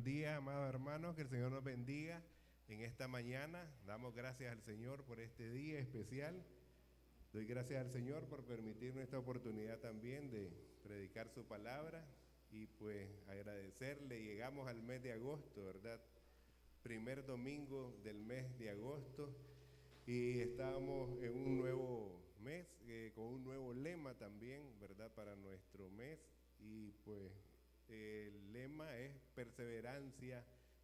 Buenos días, amados hermanos, que el Señor nos bendiga en esta mañana. Damos gracias al Señor por este día especial. Doy gracias al Señor por permitirnos esta oportunidad también de predicar su palabra y pues agradecerle. Llegamos al mes de agosto, ¿verdad? Primer domingo del mes de agosto y estamos en un nuevo mes con un nuevo lema también, ¿verdad? Para nuestro mes y pues el lema es perseverancia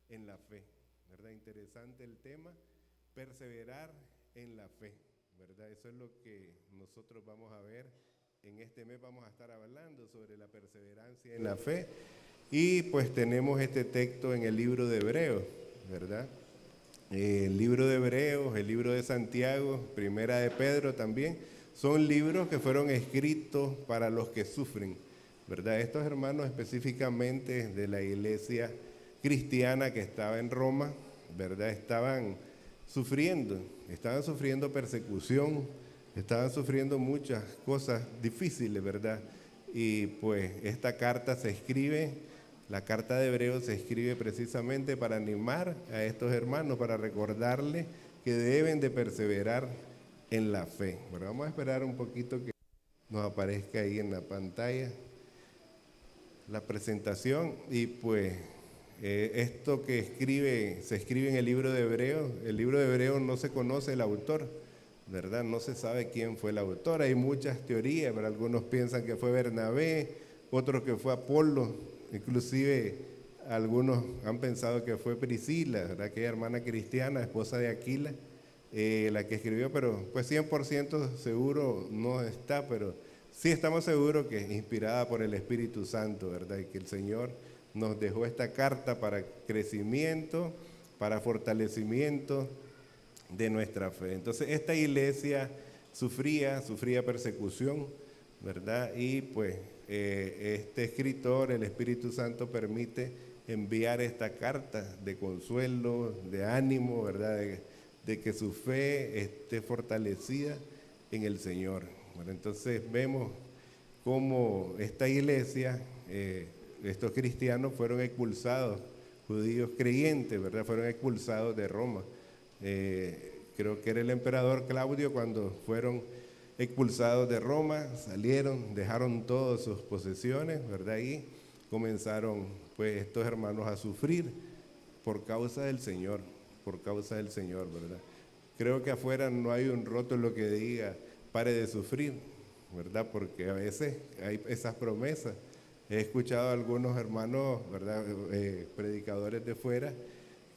en la fe, ¿verdad? Interesante el tema, perseverar en la fe, ¿verdad? Eso es lo que nosotros vamos a ver en este mes. Vamos a estar hablando sobre la perseverancia en la fe y pues tenemos este texto en el libro de Hebreos, ¿verdad? El libro de Hebreos, el libro de Santiago, Primera de Pedro también, son libros que fueron escritos para los que sufren, ¿verdad? Estos hermanos específicamente de la iglesia cristiana que estaba en Roma, ¿verdad? Estaban sufriendo persecución, estaban sufriendo muchas cosas difíciles, ¿verdad? Y pues esta carta se escribe, la carta de Hebreos se escribe precisamente para animar a estos hermanos, para recordarles que deben de perseverar en la fe. Bueno, vamos a esperar un poquito que nos aparezca ahí en la pantalla la presentación y pues esto que se escribe en el libro de Hebreos no se conoce el autor, ¿verdad? No se sabe quién fue el autor, hay muchas teorías, pero algunos piensan que fue Bernabé, otros que fue Apolo, inclusive algunos han pensado que fue Priscila, ¿verdad? Aquella hermana cristiana, esposa de Aquila, la que escribió, pero pues 100% seguro no está, pero sí estamos seguros que es inspirada por el Espíritu Santo, ¿verdad? Y que el Señor nos dejó esta carta para crecimiento, para fortalecimiento de nuestra fe. Entonces esta iglesia sufría persecución, ¿verdad? Y pues este escritor, el Espíritu Santo, permite enviar esta carta de consuelo, de ánimo, ¿verdad? De que su fe esté fortalecida en el Señor. Bueno, entonces vemos cómo esta iglesia, estos cristianos fueron expulsados, judíos creyentes, ¿verdad? Fueron expulsados de Roma. Creo que era el emperador Claudio cuando fueron expulsados de Roma, salieron, dejaron todas sus posesiones, ¿verdad? Y comenzaron pues estos hermanos a sufrir por causa del Señor, ¿verdad? Creo que afuera no hay un rótulo que diga pare de sufrir, ¿verdad? Porque a veces hay esas promesas. He escuchado a algunos hermanos, ¿verdad? Predicadores de fuera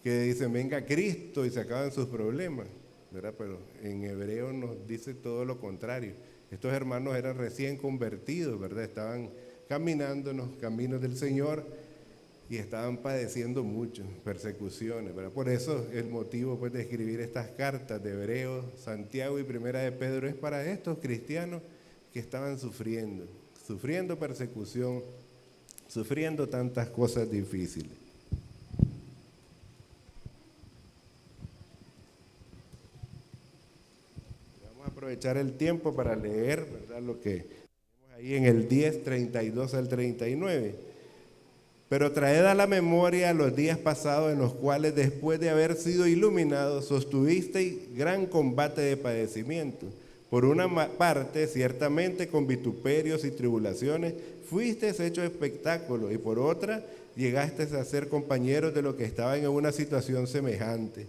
que dicen venga Cristo y se acaban sus problemas, ¿verdad? Pero en Hebreo nos dice todo lo contrario. Estos hermanos eran recién convertidos, ¿verdad? Estaban caminando en los caminos del Señor y estaban padeciendo mucho persecuciones, ¿verdad? Por eso el motivo pues, de escribir estas cartas de Hebreos, Santiago y Primera de Pedro es para estos cristianos que estaban sufriendo persecución, sufriendo tantas cosas difíciles. Vamos a aprovechar el tiempo para leer, ¿verdad? Lo que tenemos ahí en el 10, 32 al 39. Pero traed a la memoria los días pasados en los cuales después de haber sido iluminados sostuvisteis gran combate de padecimiento. Por una parte, ciertamente con vituperios y tribulaciones fuisteis hechos espectáculo y por otra llegasteis a ser compañeros de los que estaban en una situación semejante.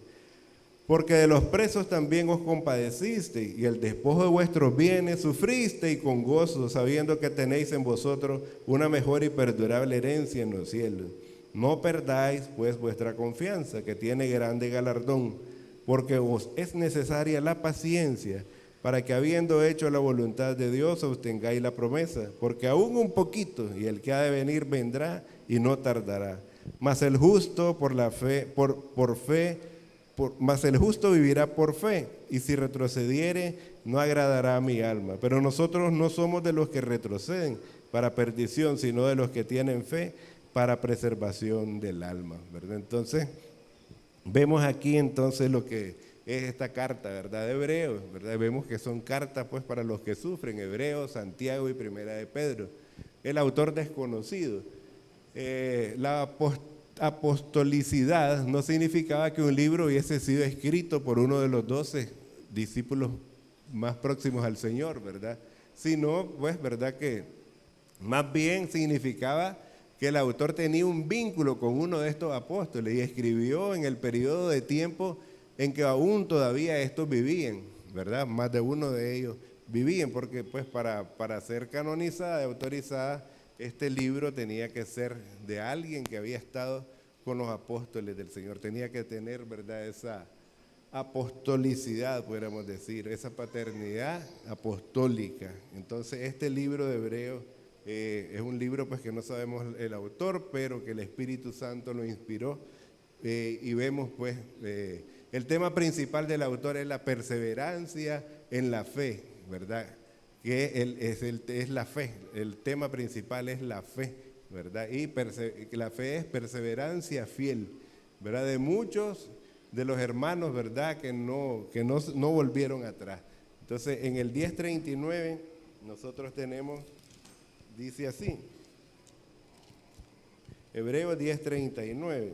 Porque de los presos también os compadecisteis, y el despojo de vuestros bienes sufristeis con gozo, sabiendo que tenéis en vosotros una mejor y perdurable herencia en los cielos. No perdáis, pues, vuestra confianza, que tiene grande galardón, porque os es necesaria la paciencia, para que habiendo hecho la voluntad de Dios, obtengáis la promesa. Porque aún un poquito, y el que ha de venir vendrá, y no tardará. Mas el justo por la fe, mas el justo vivirá por fe, y si retrocediere, no agradará a mi alma. Pero nosotros no somos de los que retroceden para perdición, sino de los que tienen fe para preservación del alma, ¿verdad? Entonces, vemos aquí entonces lo que es esta carta, ¿verdad? De Hebreos, ¿verdad? Vemos que son cartas pues para los que sufren, Hebreos, Santiago y Primera de Pedro. El autor desconocido. apostolicidad no significaba que un libro hubiese sido escrito por uno de los 12 discípulos más próximos al Señor, ¿verdad? Sino, pues, ¿verdad? Que más bien significaba que el autor tenía un vínculo con uno de estos apóstoles y escribió en el periodo de tiempo en que aún todavía estos vivían, ¿verdad? Más de uno de ellos vivían, porque pues para ser canonizada y autorizada, este libro tenía que ser de alguien que había estado con los apóstoles del Señor, tenía que tener, ¿verdad?, esa apostolicidad, podríamos decir, esa paternidad apostólica. Entonces, este libro de Hebreos es un libro pues que no sabemos el autor, pero que el Espíritu Santo lo inspiró, y vemos pues el tema principal del autor es la perseverancia en la fe, ¿verdad? Que es la fe, el tema principal es la fe, ¿verdad? Y la fe es perseverancia fiel, ¿verdad? De muchos de los hermanos, ¿verdad? Que no volvieron atrás. Entonces, en el 10:39 nosotros tenemos, dice así, Hebreos 10:39,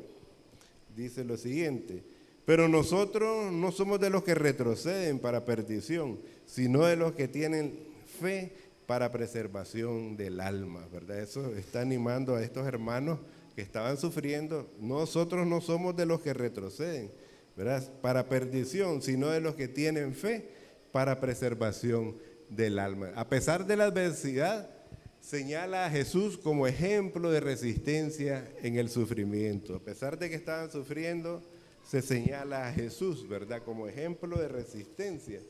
dice lo siguiente: pero nosotros no somos de los que retroceden para perdición, sino de los que tienen fe para preservación del alma, ¿verdad? Eso está animando a estos hermanos que estaban sufriendo. Nosotros no somos de los que retroceden, ¿verdad?, para perdición, sino de los que tienen fe para preservación del alma. A pesar de la adversidad, señala a Jesús como ejemplo de resistencia en el sufrimiento. A pesar de que estaban sufriendo, se señala a Jesús, ¿verdad?, como ejemplo de resistencia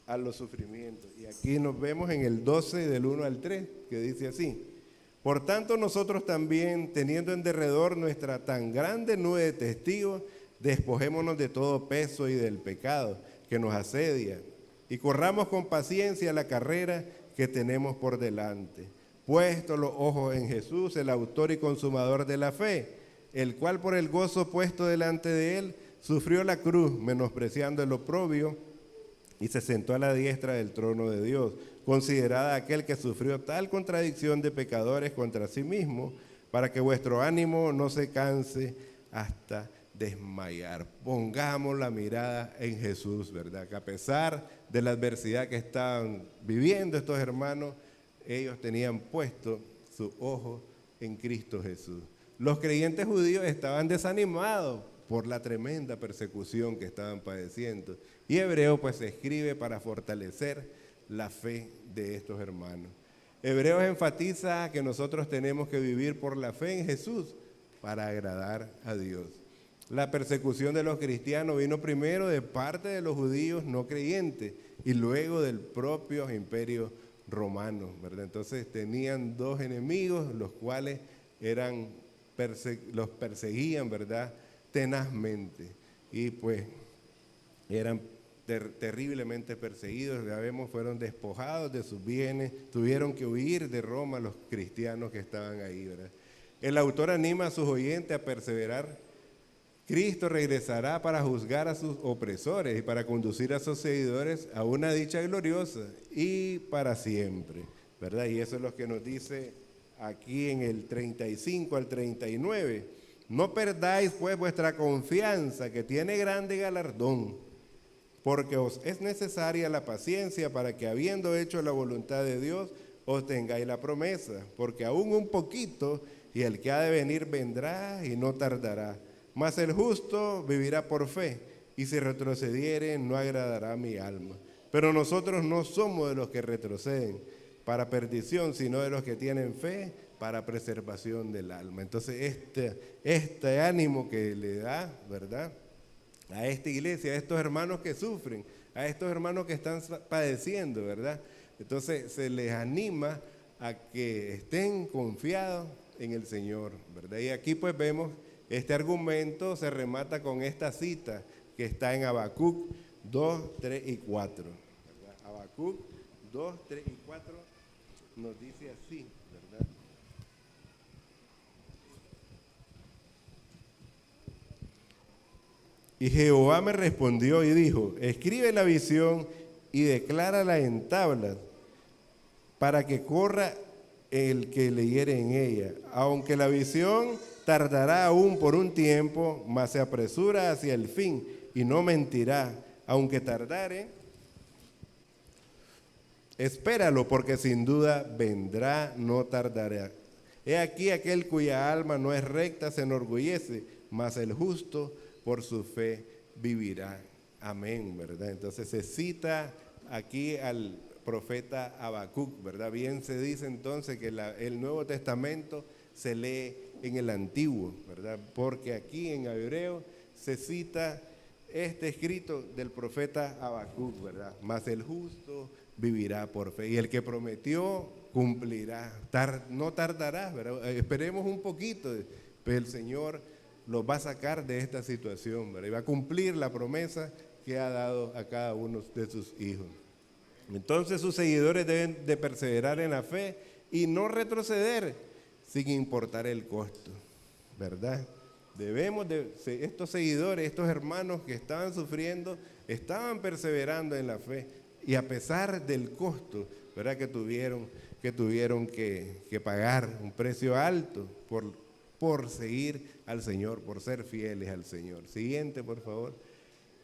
a los sufrimientos. Y aquí nos vemos en el 12 del 1 al 3, que dice así: por tanto nosotros también, teniendo en derredor nuestra tan grande nube de testigos, despojémonos de todo peso y del pecado que nos asedia, y corramos con paciencia la carrera que tenemos por delante, puesto los ojos en Jesús, el autor y consumador de la fe, el cual por el gozo puesto delante de él sufrió la cruz, menospreciando el oprobio, y se sentó a la diestra del trono de Dios. Considerad aquel que sufrió tal contradicción de pecadores contra sí mismo, para que vuestro ánimo no se canse hasta desmayar. Pongamos la mirada en Jesús, ¿verdad? Que a pesar de la adversidad que estaban viviendo estos hermanos, ellos tenían puesto su ojo en Cristo Jesús. Los creyentes judíos estaban desanimados por la tremenda persecución que estaban padeciendo, y Hebreo pues se escribe para fortalecer la fe de estos hermanos. Hebreos enfatiza que nosotros tenemos que vivir por la fe en Jesús para agradar a Dios. La persecución de los cristianos vino primero de parte de los judíos no creyentes y luego del propio imperio romano, ¿verdad? Entonces tenían dos enemigos, los cuales los perseguían, ¿verdad?, tenazmente, y pues eran terriblemente perseguidos. Ya vemos, fueron despojados de sus bienes, tuvieron que huir de Roma los cristianos que estaban ahí, ¿verdad? El autor anima a sus oyentes a perseverar. Cristo regresará para juzgar a sus opresores y para conducir a sus seguidores a una dicha gloriosa y para siempre, ¿verdad? Y eso es lo que nos dice aquí en el 35 al 39. No perdáis pues vuestra confianza, que tiene grande galardón, porque os es necesaria la paciencia para que, habiendo hecho la voluntad de Dios, os tengáis la promesa, porque aún un poquito y el que ha de venir vendrá y no tardará. Mas el justo vivirá por fe, y si retrocediere no agradará a mi alma. Pero nosotros no somos de los que retroceden para perdición, sino de los que tienen fe para preservación del alma. Entonces este ánimo que le da, ¿verdad?, a esta iglesia, a estos hermanos que sufren, a estos hermanos que están padeciendo, ¿verdad? Entonces se les anima a que estén confiados en el Señor, ¿verdad? Y aquí pues vemos este argumento se remata con esta cita que está en Habacuc 2, 3 y 4. ¿Verdad? Habacuc 2, 3 y 4 nos dice así, ¿verdad? Y Jehová me respondió y dijo: escribe la visión y declárala en tablas, para que corra el que leyere en ella. Aunque la visión tardará aún por un tiempo, mas se apresura hacia el fin y no mentirá. Aunque tardare, espéralo, porque sin duda vendrá, no tardará. He aquí aquel cuya alma no es recta se enorgullece, mas el justo por su fe vivirá. Amén, ¿verdad? Entonces se cita aquí al profeta Habacuc, ¿verdad? Bien se dice entonces que el Nuevo Testamento se lee en el Antiguo, ¿verdad? Porque aquí en hebreo se cita este escrito del profeta Habacuc, ¿verdad? Mas el justo vivirá por fe. Y el que prometió cumplirá. No tardará, ¿verdad? Esperemos un poquito, pero el Señor los va a sacar de esta situación, ¿verdad? Y va a cumplir la promesa que ha dado a cada uno de sus hijos. Entonces sus seguidores deben de perseverar en la fe y no retroceder sin importar el costo, ¿verdad? Debemos de, estos seguidores, estos hermanos que estaban sufriendo, estaban perseverando en la fe y a pesar del costo, ¿verdad? que tuvieron que pagar un precio alto por seguir al Señor, por ser fieles al Señor. Siguiente, por favor.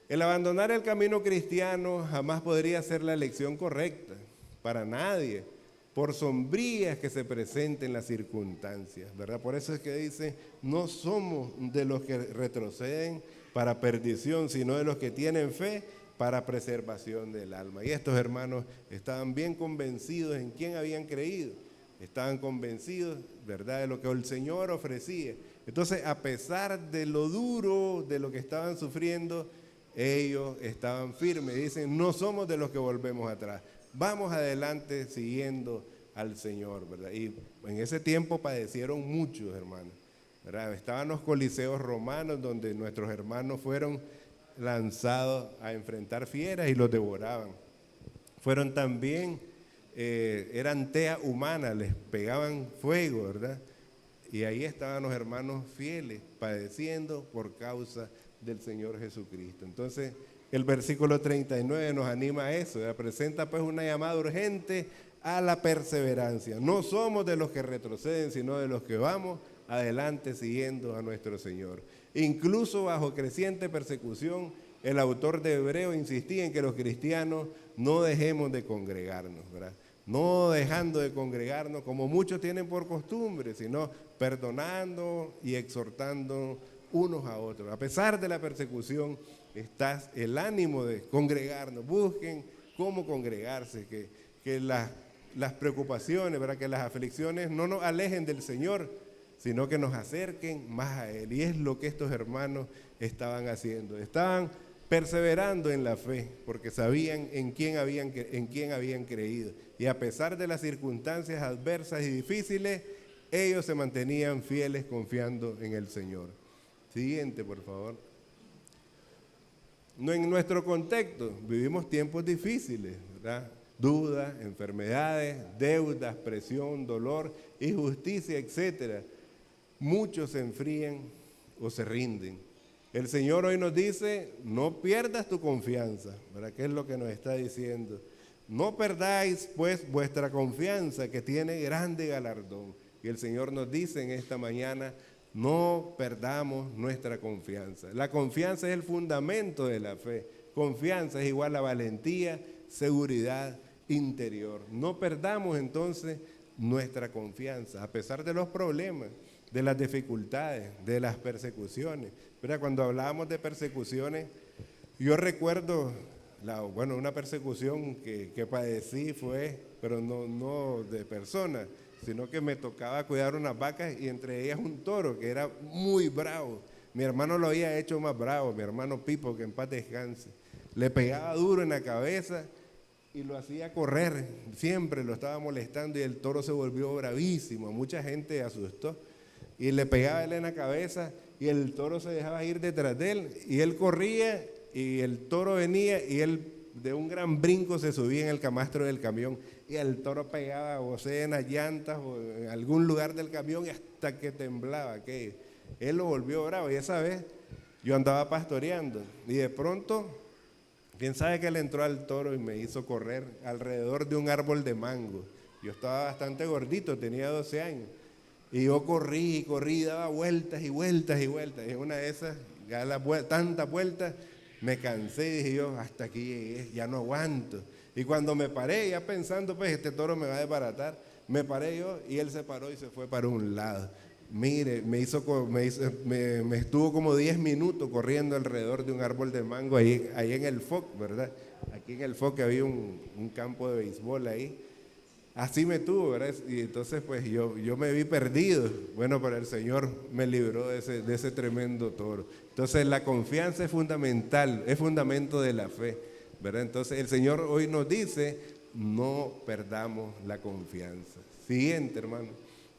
El abandonar el camino cristiano jamás podría ser la elección correcta para nadie, por sombrías que se presenten las circunstancias, ¿verdad? Por eso es que dice, no somos de los que retroceden para perdición, sino de los que tienen fe para preservación del alma. Y estos hermanos estaban bien convencidos en quién habían creído, estaban convencidos, ¿verdad?, de lo que el Señor ofrecía. Entonces, a pesar de lo duro, de lo que estaban sufriendo, ellos estaban firmes. Dicen, no somos de los que volvemos atrás. Vamos adelante siguiendo al Señor, ¿verdad? Y en ese tiempo padecieron muchos, hermanos, ¿verdad? Estaban los coliseos romanos donde nuestros hermanos fueron lanzados a enfrentar fieras y los devoraban. Fueron también, eran tea humana, les pegaban fuego, ¿verdad? Y ahí estaban los hermanos fieles padeciendo por causa del Señor Jesucristo. Entonces, el versículo 39 nos anima a eso, ¿verdad? Presenta pues una llamada urgente a la perseverancia. No somos de los que retroceden, sino de los que vamos adelante siguiendo a nuestro Señor. Incluso bajo creciente persecución, el autor de Hebreo insistía en que los cristianos no dejemos de congregarnos, ¿verdad? No dejando de congregarnos como muchos tienen por costumbre, sino perdonando y exhortando unos a otros. A pesar de la persecución, está el ánimo de congregarnos. Busquen cómo congregarse, que las preocupaciones, ¿verdad?, que las aflicciones no nos alejen del Señor, sino que nos acerquen más a Él. Y es lo que estos hermanos estaban haciendo. Estaban perseverando en la fe, porque sabían en quién habían creído. Y a pesar de las circunstancias adversas y difíciles, ellos se mantenían fieles confiando en el Señor. Siguiente, por favor. No, en nuestro contexto vivimos tiempos difíciles, ¿verdad? Dudas, enfermedades, deudas, presión, dolor, injusticia, etc. Muchos se enfrían o se rinden. El Señor hoy nos dice, no pierdas tu confianza, ¿verdad? ¿Qué es lo que nos está diciendo? No perdáis pues vuestra confianza, que tiene grande galardón. Y el Señor nos dice en esta mañana, no perdamos nuestra confianza. La confianza es el fundamento de la fe. Confianza es igual a valentía, seguridad interior. No perdamos entonces nuestra confianza, a pesar de los problemas, de las dificultades, de las persecuciones. Pero cuando hablábamos de persecuciones, yo recuerdo, una persecución que padecí fue, pero no de personas, sino que me tocaba cuidar unas vacas y entre ellas un toro que era muy bravo. Mi hermano lo había hecho más bravo, mi hermano Pipo, que en paz descanse. Le pegaba duro en la cabeza y lo hacía correr, siempre lo estaba molestando y el toro se volvió bravísimo, mucha gente asustó y le pegaba él en la cabeza y el toro se dejaba ir detrás de él y él corría y el toro venía y él de un gran brinco se subía en el camastro del camión y el toro pegaba o sea en las llantas o en algún lugar del camión y hasta que temblaba aquello. Él lo volvió bravo y esa vez yo andaba pastoreando y de pronto, quién sabe que le entró al toro y me hizo correr alrededor de un árbol de mango. Yo estaba bastante gordito, tenía 12 años Y yo corrí, daba vueltas y vueltas y vueltas. Y en una de esas, ya tantas vueltas, me cansé y dije yo, hasta aquí llegué, ya no aguanto. Y cuando me paré, ya pensando, pues este toro me va a desbaratar, me paré yo y él se paró y se fue para un lado. Mire, me estuvo como 10 minutos corriendo alrededor de un árbol de mango ahí en el FOC, ¿verdad? Aquí en el FOC había un campo de béisbol ahí. Así me tuvo, ¿verdad? Y entonces pues yo me vi perdido. Bueno, pero el Señor me libró de ese tremendo toro. Entonces la confianza es fundamental, es fundamento de la fe, ¿verdad? Entonces el Señor hoy nos dice, no perdamos la confianza. Siguiente, hermano.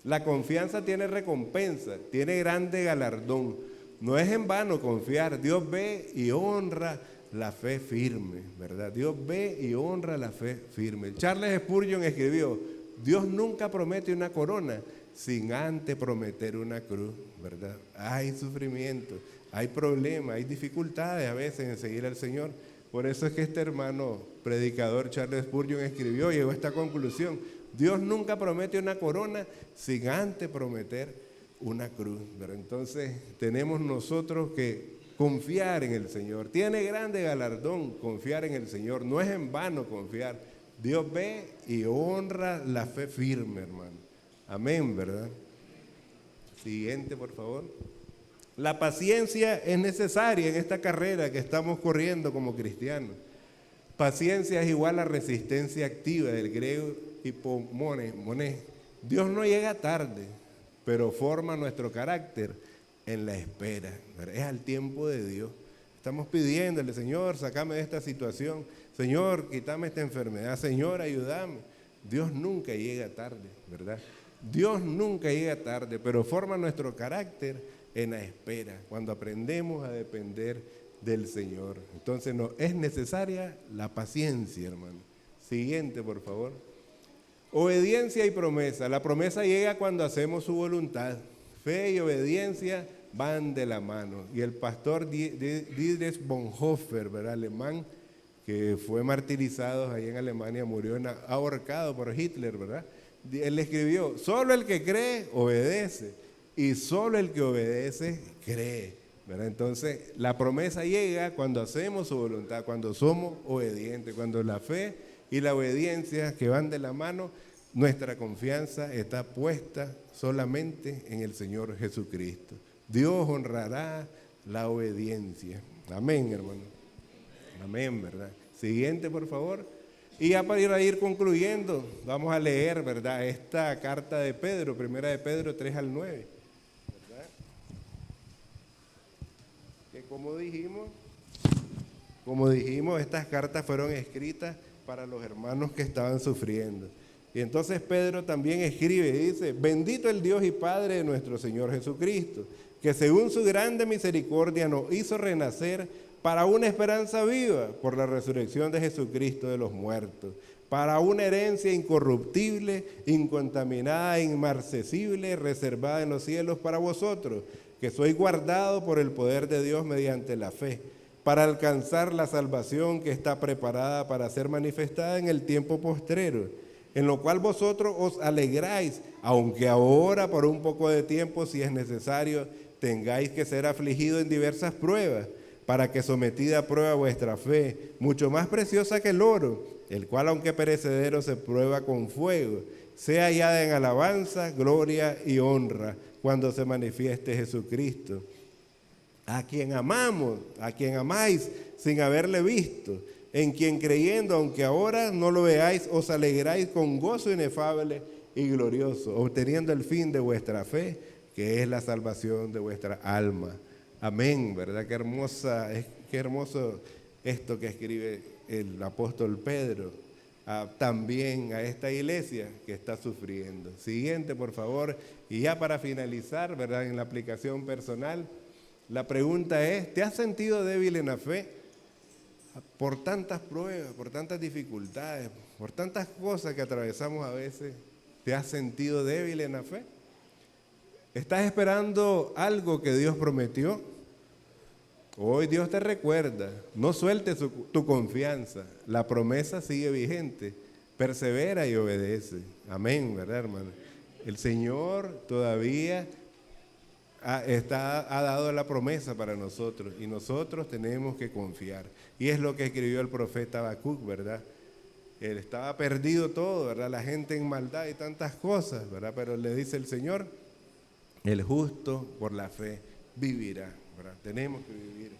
La confianza tiene recompensa, tiene grande galardón. No es en vano confiar. Dios ve y honra la fe firme, ¿verdad? Dios ve y honra la fe firme. Charles Spurgeon escribió, Dios nunca promete una corona sin antes prometer una cruz, ¿verdad? Hay sufrimiento, hay problemas, hay dificultades a veces en seguir al Señor. Por eso es que este hermano predicador Charles Spurgeon escribió, llegó a esta conclusión, Dios nunca promete una corona sin antes prometer una cruz, ¿verdad? Entonces tenemos nosotros que confiar en el Señor. Tiene grande galardón confiar en el Señor. No es en vano confiar. Dios ve y honra la fe firme, hermano. Amén, ¿verdad? Siguiente, por favor. La paciencia es necesaria en esta carrera que estamos corriendo como cristianos. Paciencia es igual a resistencia activa, del griego hipomone. Dios no llega tarde, pero forma nuestro carácter en la espera, ¿verdad? Es al tiempo de Dios. Estamos pidiéndole, Señor, sácame de esta situación. Señor, quítame esta enfermedad. Señor, ayúdame. Dios nunca llega tarde, ¿verdad? Dios nunca llega tarde, pero forma nuestro carácter en la espera, cuando aprendemos a depender del Señor. Entonces, es necesaria la paciencia, hermano. Siguiente, por favor. Obediencia y promesa. La promesa llega cuando hacemos su voluntad. Fe y obediencia van de la mano. Y el pastor Dietrich Bonhoeffer, ¿verdad? Alemán, que fue martirizado ahí en Alemania, murió ahorcado por Hitler, ¿verdad? Él escribió, solo el que cree, obedece, y solo el que obedece, cree, ¿verdad? Entonces, la promesa llega cuando hacemos su voluntad, cuando somos obedientes, cuando la fe y la obediencia que van de la mano, nuestra confianza está puesta solamente en el Señor Jesucristo. Dios honrará la obediencia. Amén, hermano. Amén, ¿verdad? Siguiente, por favor. Y ya para ir concluyendo, vamos a leer, ¿verdad? Esta carta de Pedro, primera de Pedro 3 al 9. ¿Verdad? Que como dijimos, estas cartas fueron escritas para los hermanos que estaban sufriendo. Y entonces Pedro también escribe y dice, bendito el Dios y Padre de nuestro Señor Jesucristo, que según su grande misericordia nos hizo renacer para una esperanza viva por la resurrección de Jesucristo de los muertos, para una herencia incorruptible, incontaminada e inmarcesible, reservada en los cielos para vosotros, que sois guardados por el poder de Dios mediante la fe, para alcanzar la salvación que está preparada para ser manifestada en el tiempo postrero, en lo cual vosotros os alegráis, aunque ahora por un poco de tiempo, si es necesario, tengáis que ser afligidos en diversas pruebas, para que sometida a prueba vuestra fe, mucho más preciosa que el oro, el cual aunque perecedero se prueba con fuego, sea hallada en alabanza, gloria y honra, cuando se manifieste Jesucristo, a quien amamos, a quien amáis sin haberle visto, en quien creyendo, aunque ahora no lo veáis, os alegráis con gozo inefable y glorioso, obteniendo el fin de vuestra fe, que es la salvación de vuestra alma. Amén, ¿verdad? Qué hermoso esto que escribe el apóstol Pedro, también a esta iglesia que está sufriendo. Siguiente, por favor. Y ya para finalizar, ¿verdad? En la aplicación personal, la pregunta es, ¿te has sentido débil en la fe? Por tantas pruebas, por tantas dificultades, por tantas cosas que atravesamos a veces, ¿te has sentido débil en la fe? ¿Estás esperando algo que Dios prometió? Hoy Dios te recuerda, no sueltes tu confianza, la promesa sigue vigente, persevera y obedece. Amén, ¿verdad, hermano? El Señor todavía ha dado la promesa para nosotros y nosotros tenemos que confiar. Y es lo que escribió el profeta Habacuc, ¿verdad? Él estaba perdido todo, ¿verdad? La gente en maldad y tantas cosas, ¿verdad? Pero le dice el Señor, el justo por la fe vivirá, ¿verdad? Tenemos que vivir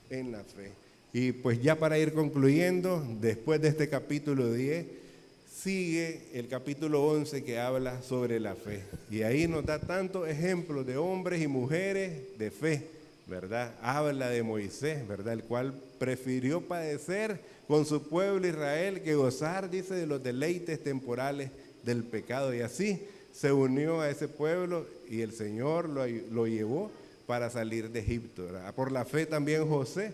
en la fe. Y pues ya para ir concluyendo, después de este capítulo 10, sigue el capítulo 11 que habla sobre la fe. Y ahí nos da tantos ejemplos de hombres y mujeres de fe, ¿verdad? Habla de Moisés, ¿verdad? El cual prefirió padecer con su pueblo Israel que gozar, dice, de los deleites temporales del pecado. Y así se unió a ese pueblo y el Señor lo llevó para salir de Egipto, ¿verdad? Por la fe también José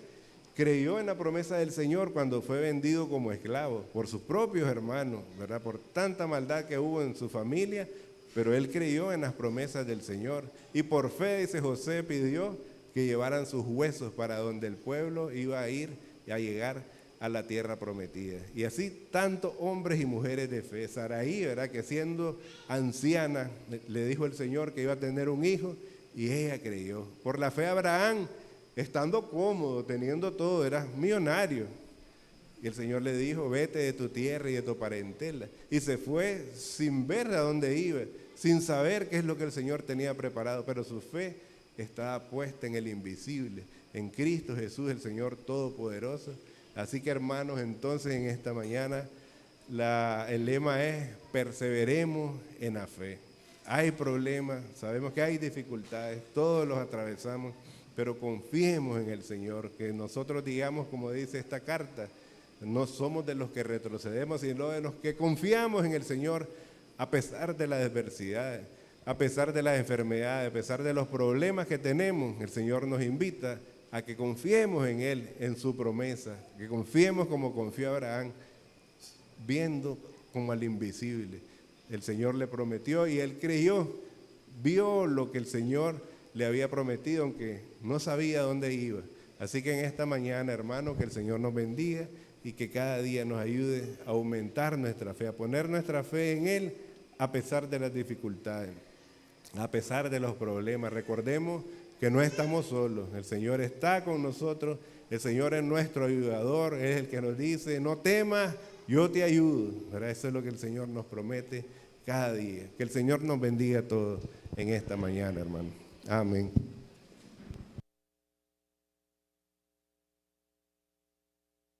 creyó en la promesa del Señor cuando fue vendido como esclavo por sus propios hermanos, ¿verdad? Por tanta maldad que hubo en su familia, pero él creyó en las promesas del Señor. Y por fe, dice José, pidió que llevaran sus huesos para donde el pueblo iba a ir y a llegar a la tierra prometida. Y así tantos hombres y mujeres de fe. Saraí, ¿verdad? Que siendo anciana, le dijo el Señor que iba a tener un hijo y ella creyó. Por la fe Abraham, estando cómodo, teniendo todo, era millonario. Y el Señor le dijo, vete de tu tierra y de tu parentela. Y se fue sin ver a dónde iba, sin saber qué es lo que el Señor tenía preparado, pero su fe estaba puesta en el invisible, en Cristo Jesús, el Señor Todopoderoso. Así que hermanos, entonces en esta mañana el lema es, perseveremos en la fe. Hay problemas, sabemos que hay dificultades, todos los atravesamos, pero confiemos en el Señor, que nosotros digamos, como dice esta carta, no somos de los que retrocedemos, sino de los que confiamos en el Señor a pesar de las adversidades, a pesar de las enfermedades, a pesar de los problemas que tenemos. El Señor nos invita a que confiemos en Él, en su promesa, que confiemos como confió Abraham, viendo como al invisible. El Señor le prometió y él creyó, vio lo que el Señor le había prometido, aunque no sabía dónde iba. Así que en esta mañana, hermanos, que el Señor nos bendiga y que cada día nos ayude a aumentar nuestra fe, a poner nuestra fe en Él a pesar de las dificultades, a pesar de los problemas. Recordemos que no estamos solos, el Señor está con nosotros, el Señor es nuestro ayudador, es el que nos dice, no temas, yo te ayudo, ¿verdad? Eso es lo que el Señor nos promete cada día. Que el Señor nos bendiga a todos en esta mañana, hermano. Amén.